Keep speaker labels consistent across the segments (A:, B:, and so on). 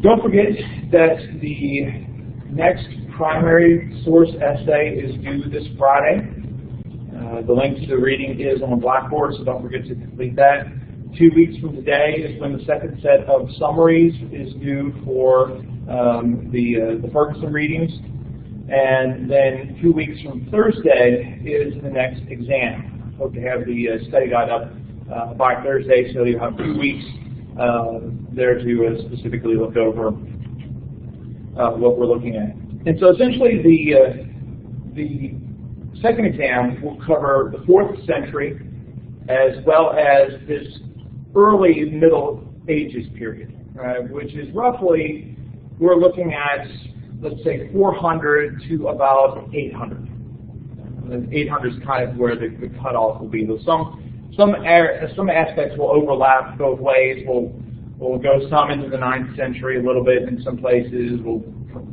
A: Don't forget that the next primary source essay is due this Friday. The link to the reading is on the blackboard, so don't forget to complete that. 2 weeks from today is when the second set of summaries is due for the Ferguson readings. And then 2 weeks from Thursday is the next exam. Hope to have the study guide up by Thursday, so you have 2 weeks there to specifically look over what we're looking at. And so essentially the second exam will cover the 4th century as well as this early Middle Ages period, which is roughly, we're looking at, let's say, 400 to about 800. 800 is kind of where the cutoff will be. Some aspects will overlap both ways. We'll go some into the 9th century a little bit in some places. We'll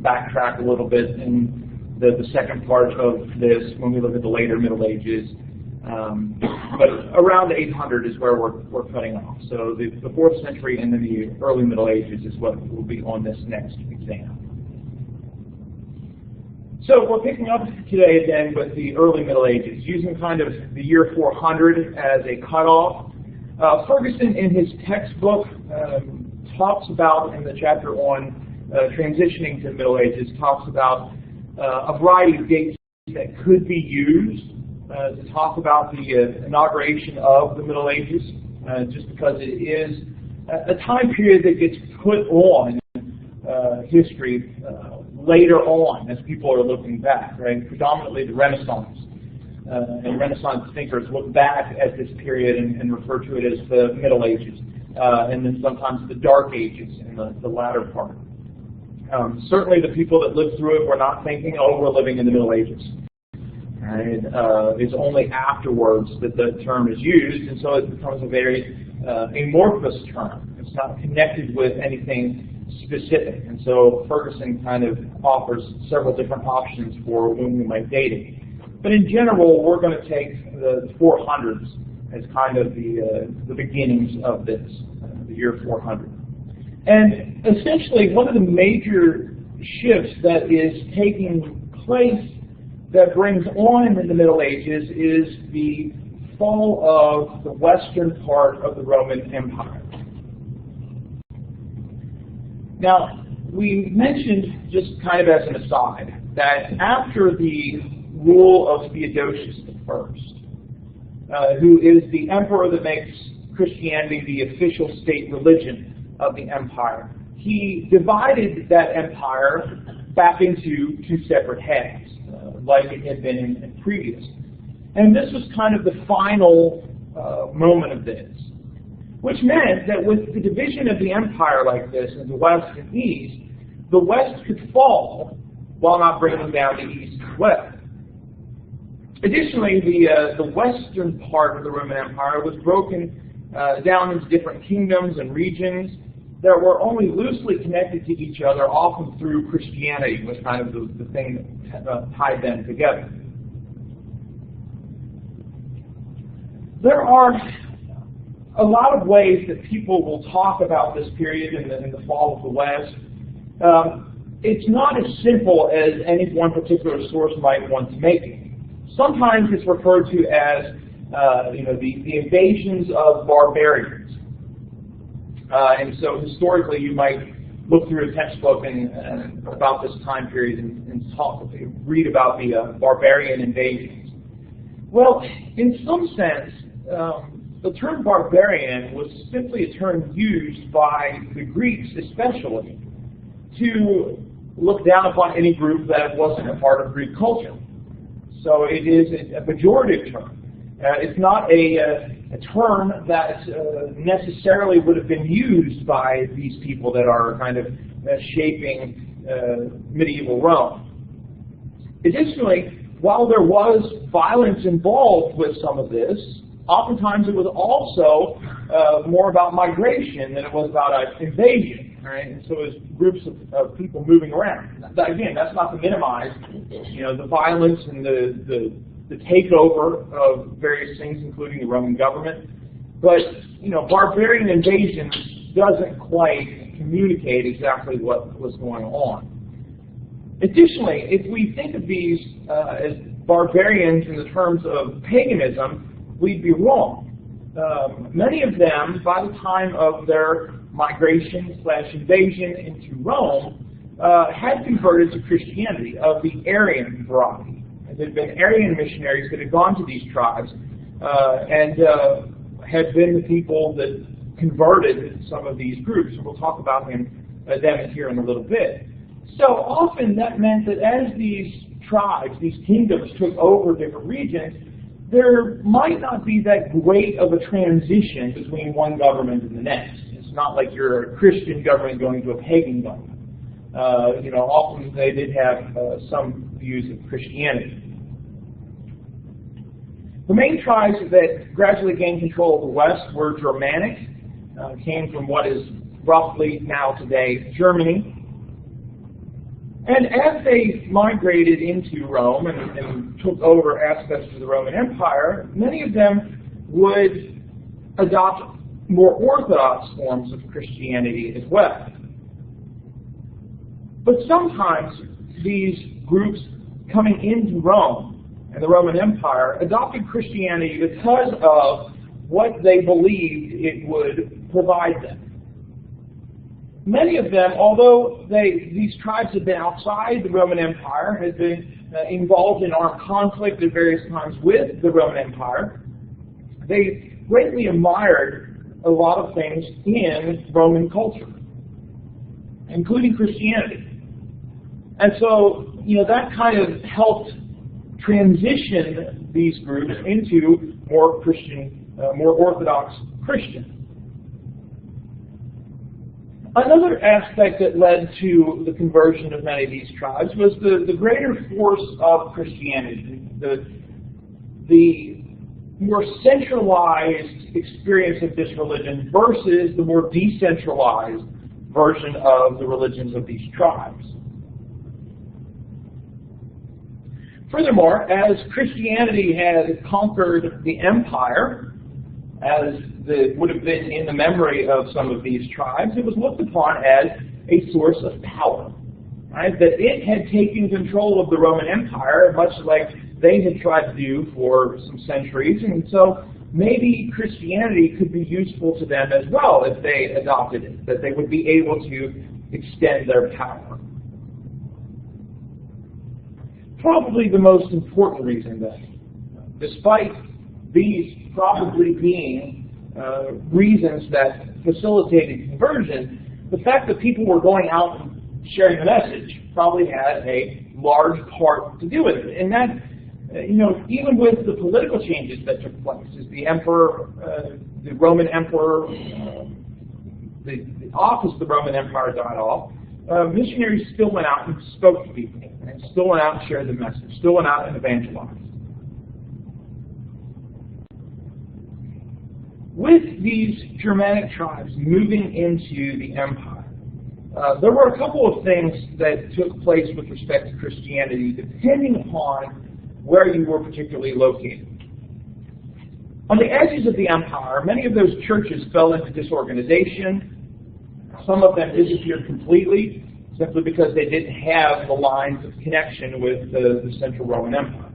A: backtrack a little bit in the second part of this when we look at the later Middle Ages. But around 800 is where we're cutting off. So the 4th century and then the early Middle Ages is what will be on this next exam. So we're picking up today again with the early Middle Ages, using kind of the year 400 as a cutoff. Ferguson, in his textbook, talks about, in the chapter on transitioning to the Middle Ages, talks about a variety of dates that could be used to talk about the inauguration of the Middle Ages, just because it is a time period that gets put on history later on as people are looking back, right? Predominantly the Renaissance. And Renaissance thinkers look back at this period and refer to it as the Middle Ages, and then sometimes the Dark Ages in the latter part. Certainly the people that lived through it were not thinking, oh, we're living in the Middle Ages. Right? It's only afterwards that the term is used, and so it becomes a very amorphous term. It's not connected with anything specific, and so Ferguson kind of offers several different options for when we might date it. But in general, we're going to take the 400s as kind of the beginnings of this, the year 400. And essentially, one of the major shifts that is taking place that brings on in the Middle Ages is the fall of the western part of the Roman Empire. Now, we mentioned, just kind of as an aside, that after the rule of Theodosius I, who is the emperor that makes Christianity the official state religion of the empire, he divided that empire back into 2 separate halves, like it had been in previous. And this was kind of the final moment of this, which meant that with the division of the empire like this into west and east, the west could fall while not bringing down the east as well. Additionally, the western part of the Roman Empire was broken down into different kingdoms and regions that were only loosely connected to each other, often through Christianity was kind of the thing that tied them together. There are a lot of ways that people will talk about this period in the fall of the West. It's not as simple as any one particular source might want to make it. Sometimes it's referred to as the invasions of barbarians. And so historically you might look through a textbook and about this time period and read about the barbarian invasions. Well, in some sense, the term barbarian was simply a term used by the Greeks especially to look down upon any group that wasn't a part of Greek culture. So it is a pejorative term. It's not a term that necessarily would have been used by these people that are kind of shaping medieval Rome. Additionally, while there was violence involved with some of this, oftentimes it was also more about migration than it was about invasion. Right? And so it was groups of people moving around. Again, that's not to minimize, the violence and the takeover of various things, including the Roman government. But, barbarian invasion doesn't quite communicate exactly what was going on. Additionally, if we think of these as barbarians in the terms of paganism, we'd be wrong. Many of them, by the time of their migration/invasion into Rome, had converted to Christianity of the Arian variety. There had been Arian missionaries that had gone to these tribes and had been the people that converted some of these groups. And we'll talk about them here in a little bit. So often that meant that as these tribes, these kingdoms took over different regions, there might not be that great of a transition between one government and the next. It's not like you're a Christian government going to a pagan government. Often they did have some views of Christianity. The main tribes that gradually gained control of the West were Germanic, came from what is roughly now today Germany. And as they migrated into Rome and took over aspects of the Roman Empire, many of them would adopt more orthodox forms of Christianity as well. But sometimes these groups coming into Rome and the Roman Empire adopted Christianity because of what they believed it would provide them. Many of them, although these tribes had been outside the Roman Empire, had been involved in armed conflict at various times with the Roman Empire, they greatly admired a lot of things in Roman culture, including Christianity. And so, that kind of helped transition these groups into more Christian, more Orthodox Christians. Another aspect that led to the conversion of many of these tribes was the greater force of Christianity, the more centralized experience of this religion versus the more decentralized version of the religions of these tribes. Furthermore, as Christianity had conquered the empire, as would have been in the memory of some of these tribes, it was looked upon as a source of power. Right? That it had taken control of the Roman Empire, much like they had tried to do for some centuries, and so maybe Christianity could be useful to them as well if they adopted it, that they would be able to extend their power. Probably the most important reason then, despite these probably being reasons that facilitated conversion, the fact that people were going out and sharing the message probably had a large part to do with it. And that, even with the political changes that took place, as the emperor, the Roman emperor, the office of the Roman Empire died off, missionaries still went out and spoke to people, and still went out and shared the message, still went out and evangelized. With these Germanic tribes moving into the empire, there were a couple of things that took place with respect to Christianity, depending upon where you were particularly located. On the edges of the empire, many of those churches fell into disorganization. Some of them disappeared completely, simply because they didn't have the lines of connection with the Central Roman Empire.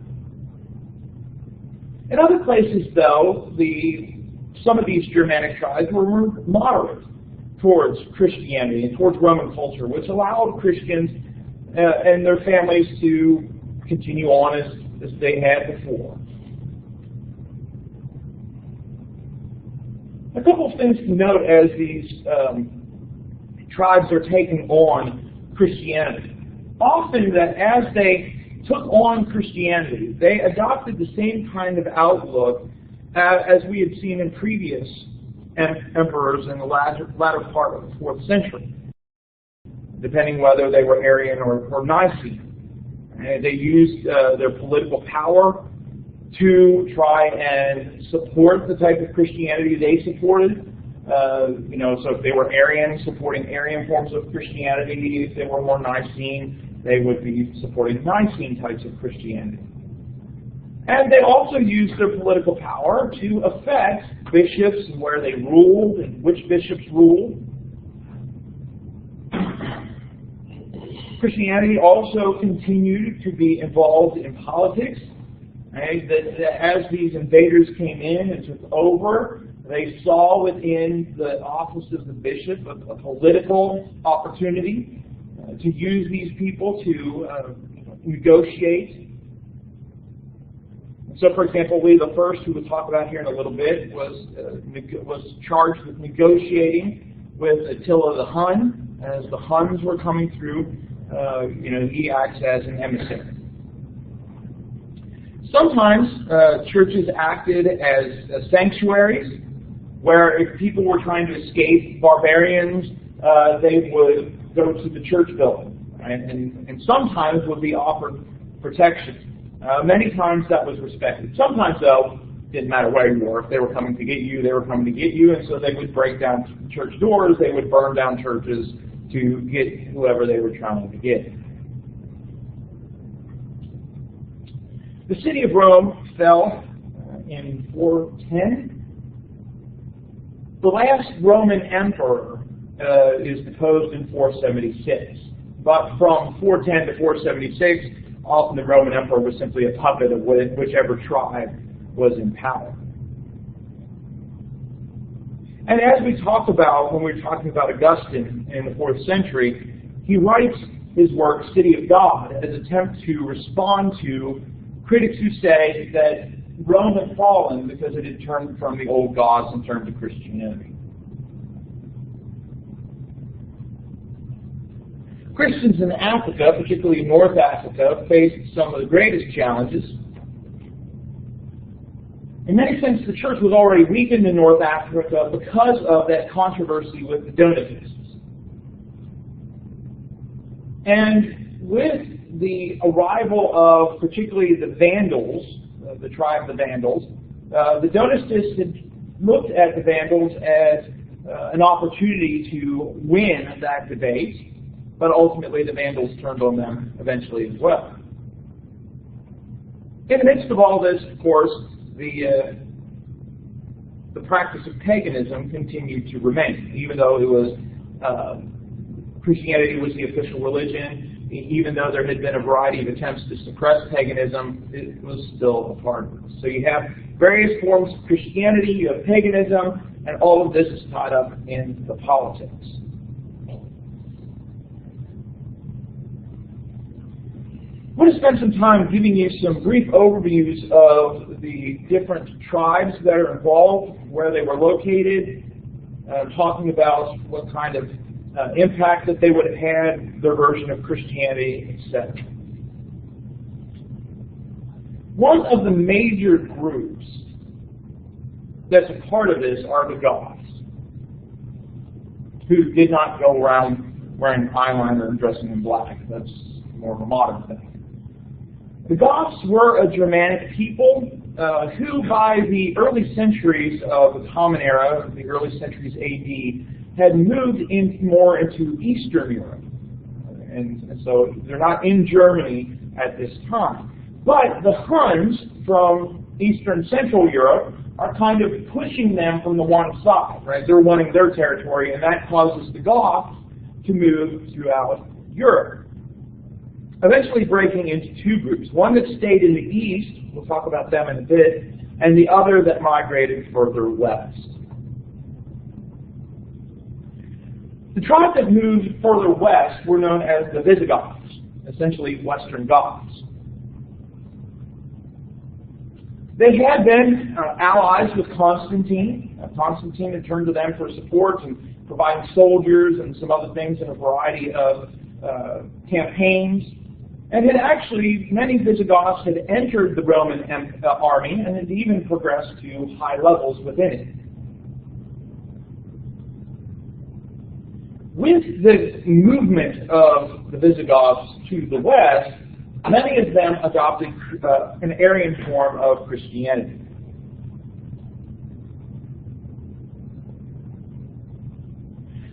A: In other places, though, some of these Germanic tribes were moderate towards Christianity and towards Roman culture, which allowed Christians and their families to continue on as they had before. A couple of things to note as these tribes are taking on Christianity. Often that as they took on Christianity, they adopted the same kind of outlook as we had seen in previous emperors in the latter part of the 4th century, depending whether they were Arian or Nicene. And they used their political power to try and support the type of Christianity they supported. So if they were Arian, supporting Arian forms of Christianity. If they were more Nicene, they would be supporting Nicene types of Christianity. And they also used their political power to affect bishops and where they ruled and which bishops ruled. Christianity also continued to be involved in politics. Right? That as these invaders came in and took over, they saw within the office of the bishop a political opportunity to use these people to negotiate. So, for example, Lee the First, who we'll talk about here in a little bit, was charged with negotiating with Attila the Hun. As the Huns were coming through, he acts as an emissary. Sometimes churches acted as sanctuaries, where if people were trying to escape barbarians, they would go to the church building, right? And sometimes would be offered protection. Many times that was respected. Sometimes, though, it didn't matter where you were. If they were coming to get you, they were coming to get you, and so they would break down church doors, they would burn down churches to get whoever they were trying to get. The city of Rome fell in 410. The last Roman emperor is deposed in 476. But from 410 to 476, often the Roman emperor was simply a puppet of whichever tribe was in power. And as we talked about when we were talking about Augustine in the 4th century, he writes his work, City of God, as an attempt to respond to critics who say that Rome had fallen because it had turned from the old gods and turned to Christianity. Christians in Africa, particularly North Africa, faced some of the greatest challenges. In many senses, the church was already weakened in North Africa because of that controversy with the Donatists. And with the arrival of particularly the Vandals, the tribe of the Vandals, the Donatists had looked at the Vandals as an opportunity to win that debate, but ultimately the Vandals turned on them eventually as well. In the midst of all this, of course, the practice of paganism continued to remain, even though it was Christianity was the official religion. Even though there had been a variety of attempts to suppress paganism, it was still a part of it. So you have various forms of Christianity, you have paganism, and all of this is tied up in the politics. I want to spend some time giving you some brief overviews of the different tribes that are involved, where they were located, talking about what kind of impact that they would have had, their version of Christianity, etc. One of the major groups that's a part of this are the Goths, who did not go around wearing eyeliner and dressing in black. That's more of a modern thing. The Goths were a Germanic people who, by the early centuries of the Common Era, the early centuries AD, had moved more into Eastern Europe. And so they're not in Germany at this time. But the Huns from Eastern Central Europe are kind of pushing them from the one side, right? They're wanting their territory, and that causes the Goths to move throughout Europe, eventually breaking into two groups. One that stayed in the east, we'll talk about them in a bit, and the other that migrated further west. The tribe that moved further west were known as the Visigoths, essentially Western Goths. They had been allies with Constantine. Constantine had turned to them for support and providing soldiers and some other things in a variety of campaigns. And had actually, many Visigoths had entered the Roman army and had even progressed to high levels within it. With the movement of the Visigoths to the west, many of them adopted an Arian form of Christianity.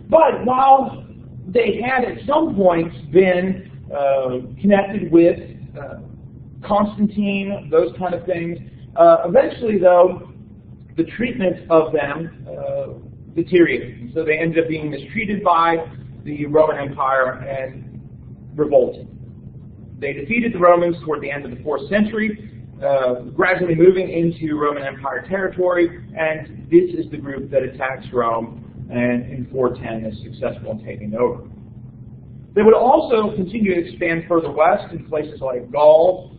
A: But while they had at some points been connected with Constantine, those kind of things, eventually, though, the treatment of them deteriorated. So they ended up being mistreated by the Roman Empire, and revolting. They defeated the Romans toward the end of the 4th century, gradually moving into Roman Empire territory, and this is the group that attacks Rome and in 410 is successful in taking over. They would also continue to expand further west in places like Gaul,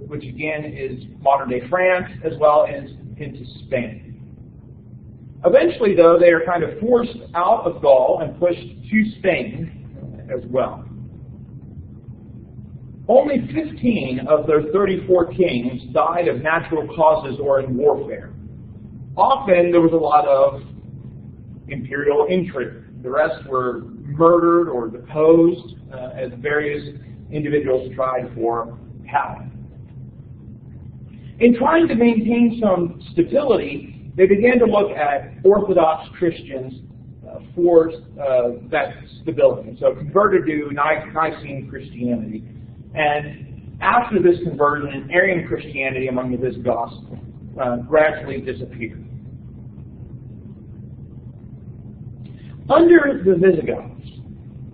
A: which again is modern-day France, as well as into Spain. Eventually, though, they are kind of forced out of Gaul and pushed to Spain as well. Only 15 of their 34 kings died of natural causes or in warfare. Often there was a lot of imperial intrigue. The rest were murdered or deposed as various individuals tried for power. In trying to maintain some stability, they began to look at Orthodox Christians for that stability. So converted to Nicene Christianity. And after this conversion, Arian Christianity among the Visigoths gradually disappeared. Under the Visigoths,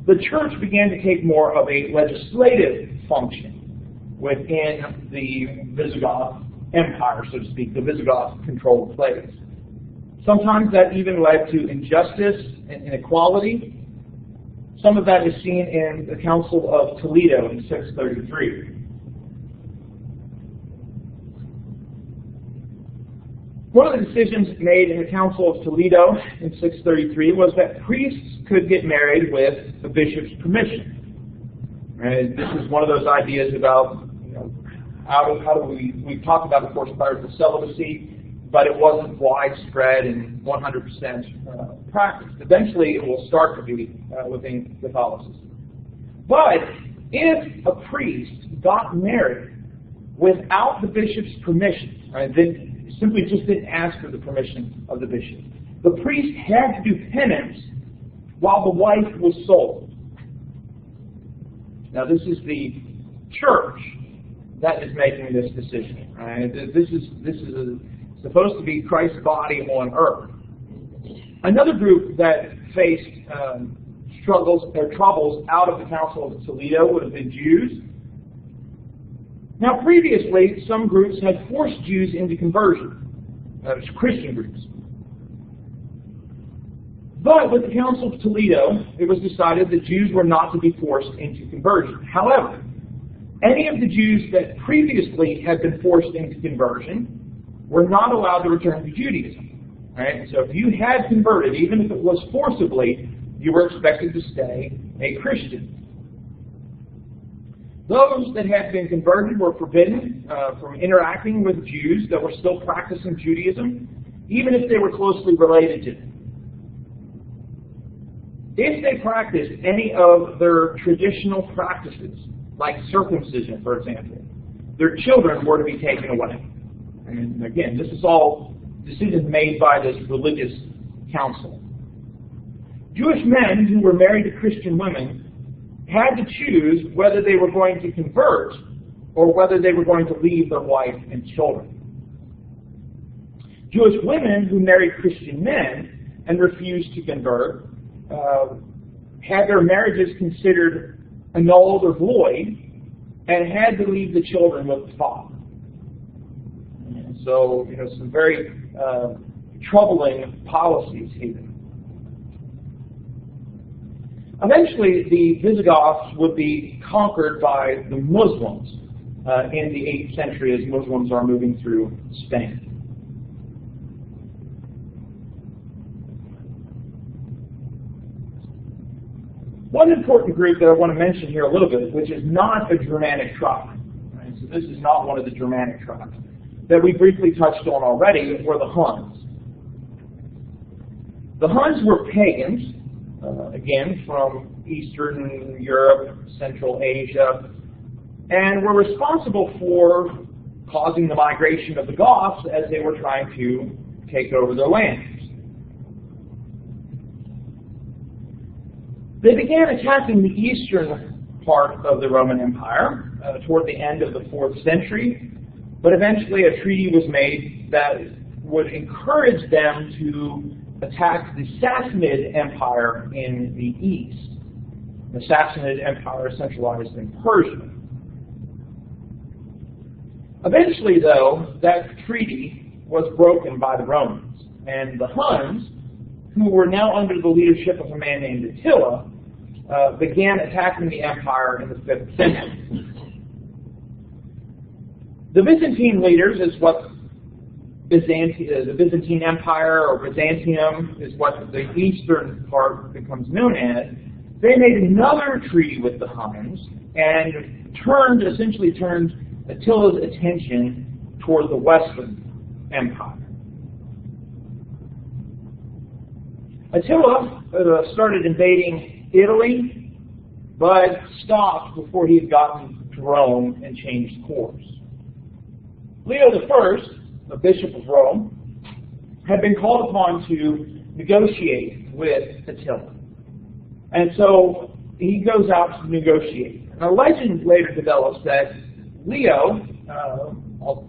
A: the church began to take more of a legislative function within the Visigoth Empire, so to speak, the Visigoth-controlled place. Sometimes that even led to injustice and inequality. Some of that is seen in the Council of Toledo in 633. One of the decisions made in the Council of Toledo in 633 was that priests could get married with the bishop's permission. And this is one of those ideas about, how do we talked about, of course, clerical celibacy, but it wasn't widespread and 100% practiced. Eventually, it will start to be within Catholicism. But if a priest got married without the bishop's permission, then simply just didn't ask for the permission of the bishop, the priest had to do penance while the wife was sold. Now, this is the church that is making this decision. Right? This is supposed to be Christ's body on earth. Another group that faced struggles or troubles out of the Council of Toledo would have been Jews. Now, previously, some groups had forced Jews into conversion, Christian groups. But with the Council of Toledo, it was decided that Jews were not to be forced into conversion. However, any of the Jews that previously had been forced into conversion were not allowed to return to Judaism. Right? So if you had converted, even if it was forcibly, you were expected to stay a Christian. Those that had been converted were forbidden from interacting with Jews that were still practicing Judaism, even if they were closely related to them. If they practiced any of their traditional practices, like circumcision, for example, their children were to be taken away. And again, this is all decisions made by this religious council. Jewish men who were married to Christian women had to choose whether they were going to convert or whether they were going to leave their wife and children. Jewish women who married Christian men and refused to convert had their marriages considered annulled or void and had to leave the children with the father. And so, some very troubling policies here. Eventually, the Visigoths would be conquered by the Muslims in the 8th century as Muslims are moving through Spain. One important group that I want to mention here a little bit, which is not a Germanic tribe, right? So this is not one of the Germanic tribes, that we briefly touched on already, were the Huns. The Huns were pagans, again, from Eastern Europe, Central Asia, and were responsible for causing the migration of the Goths as they were trying to take over their lands. They began attacking the eastern part of the Roman Empire toward the end of the 4th century, but eventually a treaty was made that would encourage them to attack the Sassanid Empire in the east. The Sassanid Empire centralized in Persia. Eventually, though, that treaty was broken by the Romans, and the Huns, who were now under the leadership of a man named Attila, began attacking the empire in the 5th century. The Byzantine leaders is what the Byzantine Empire, or Byzantium, is what the eastern part becomes known as. They made another treaty with the Huns and essentially turned Attila's attention toward the Western Empire. Attila started invading Italy, but stopped before he had gotten to Rome and changed course. Leo I, the Bishop of Rome, had been called upon to negotiate with Attila. And so he goes out to negotiate. And a legend later develops that Leo I,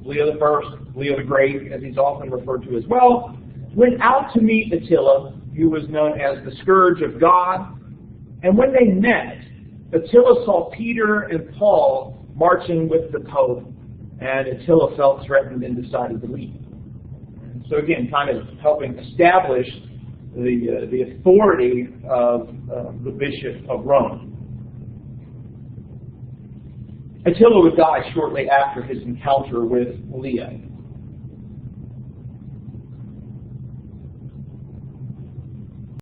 A: Leo the Great, as he's often referred to as well, went out to meet Attila, who was known as the Scourge of God. And when they met, Attila saw Peter and Paul marching with the Pope, and Attila felt threatened and decided to leave. So again, kind of helping establish the authority of the Bishop of Rome. Attila would die shortly after his encounter with Leo.